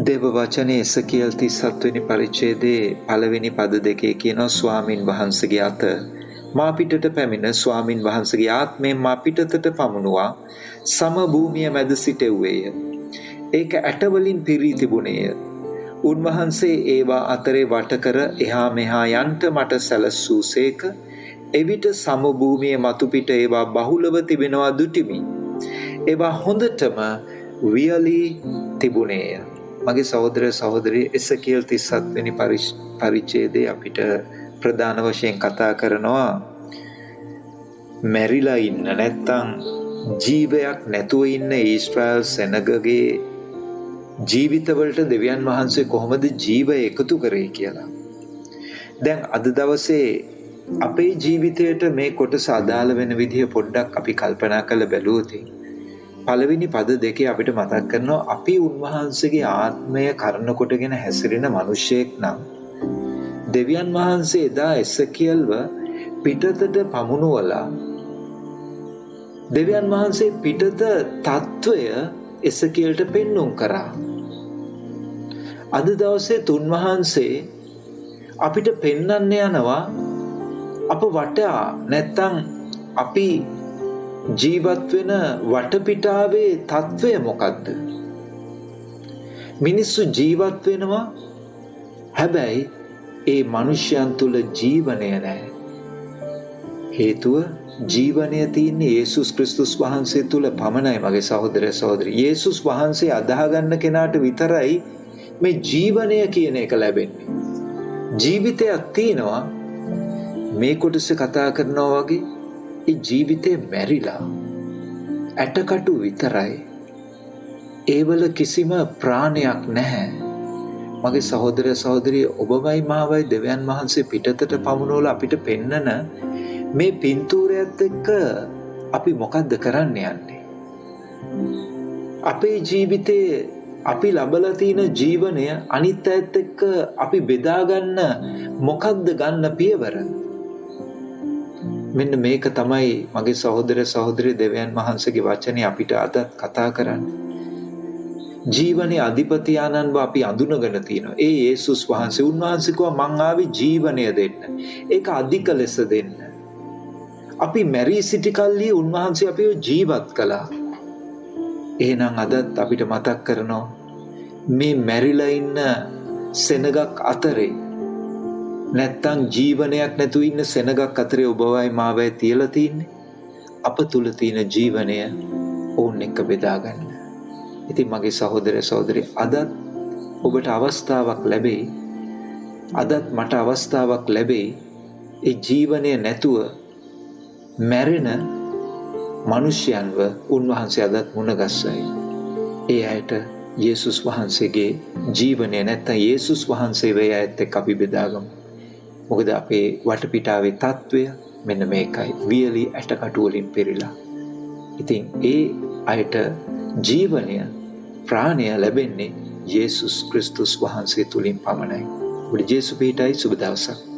දේව වචනේ එසකියල් 37 වෙනි පරිච්ඡේදයේ පළවෙනි පද දෙකේ කියනවා ස්වාමින් වහන්සේගේ අත මා පිටට පැමිණ ස්වාමින් වහන්සේගේ ආත්මයෙන් මා පිටතට පමුණුවා සම භූමිය මැද සිටෙව්වේය. ඒක ඇට වලින් පිරී තිබුණේය. උන්වහන්සේ ඒවා අතරේ වට කර එහා මෙහා යන්ට මට සැලසූසේක. එවිට සම භූමියේ මතු පිට ඒවා බහුලව තිබෙනවා දුටිමි. ඒවා හොඳටම වියලී තිබුණේය. මගේ සහෝදර සහෝදරී එසකියල් 37 වෙනි පරිච්ඡේදයේ අපිට ප්‍රධාන වශයෙන් කතා කරනවා මැරිලා ඉන්න නැත්තම් ජීවයක් නැතුව ඉන්න ඊශ්‍රායල් සෙනගගේ ජීවිතවලට දෙවියන් වහන්සේ කොහොමද ජීවය එකතු කරේ කියලා. දැන් අද දවසේ අපේ ජීවිතයට මේ කොටස අදාළ වෙන විදිහ පොඩ්ඩක් අපි කල්පනා කරලා බැලුවොත් පළවෙනි පද දෙකේ අපිට මතක් කරනවා අපි උන්වහන්සේගේ ආත්මය කරන කොටගෙන හැසිරෙන මිනිසෙක් නම් දෙවියන් වහන්සේ එදා එසකියල්ව පිටතට පමුණුවලා දෙවියන් වහන්සේ පිටත తত্ত্বය එසකියල්ට පෙන්වුම් කරා. අද දවසේ තුන්වහන්සේ අපිට පෙන්වන්න යනවා අප වටා නැත්තම් අපි ජීවත් වෙන වටපිටාවේ తত্ত্বය මොකක්ද? මිනිස්සු ජීවත් වෙනවා හැබැයි ඒ මිනිස්යන් තුල ජීවනය නැහැ. හේතුව ජීවනය තියෙන්නේ යේසුස් ක්‍රිස්තුස් වහන්සේ තුල පමණයි මගේ සහෝදර සහෝදරී. යේසුස් වහන්සේ අදාහ ගන්න කෙනාට විතරයි මේ ජීවනය කියන එක ලැබෙන්නේ. ජීවිතයක් තියෙනවා මේ කොටසේ කතා කරනවා වගේ ඒ ජීවිතේ මැරිලා ඇටකටු විතරයි. ඒවල කිසිම ප්‍රාණයක් නැහැ. මගේ සහෝදර සහෝදරිය ඔබවයි මාවයි දෙවියන් වහන්සේ පිටතට පමුණුවලා අපිට පෙන්නන මේ පින්තූරයත් එක්ක අපි මොකද්ද කරන්න යන්නේ? අපේ ජීවිතේ අපි ලබලා තියෙන ජීවනය අනිත් අයත් එක්ක අපි බෙදා ගන්න මොකද්ද ගන්න පියවර? මෙන්න මේක තමයි මගේ සහෝදර සහෝදරී දෙවියන් වහන්සේගේ වචනේ අපිට අදත් කතා කරන්නේ. ජීවනයේ අධිපති ආනන්ව අපි අඳුනගෙන තියෙනවා. ඒ යේසුස් වහන්සේ උන්වහන්සේ කිව්වා මං ආවේ ජීවනය දෙන්න. ඒක අධික ලෙස දෙන්න. අපි මැරී සිටි කල්හි උන්වහන්සේ අපිව ජීවත් කළා. එහෙනම් අදත් අපිට මතක් කරනවා මේ මැරිලා ඉන්න සෙනගක් අතරේ නැත්තම් ජීවනයක් නැතුව ඉන්න සෙනගක් අතරේ ඔබවයි මාවයි තියලා තින්නේ අප තුල තියෙන ජීවනය ඕන් එක්ක බෙදා ගන්න. ඉතින් මගේ සහෝදර සහෝදරි අදත් ඔබට අවස්ථාවක් ලැබෙයි. අදත් මට අවස්ථාවක් ලැබෙයි ඒ ජීවනය නැතුව මැරෙන මිනිස්යන්ව උන්වහන්සේ අදත් මුණගස්සයි. ඒ අයට යේසුස් වහන්සේගේ ජීවනය නැත්තම් යේසුස් වහන්සේ වේ අයත් එක්ක අපි බෙදාගමු. මොකද අපේ වටපිටාවේ తত্ত্বය මෙන්න මේකයි. වියලි ඇටකටු වලින් පෙරිලා. ඉතින් ඒ අයට ජීවනය ප්‍රාණය ලැබෙන්නේ යේසුස් ක්‍රිස්තුස් වහන්සේ තුලින් පමණයි. ඔබට ජේසු පිටයි සුබ දවසක්.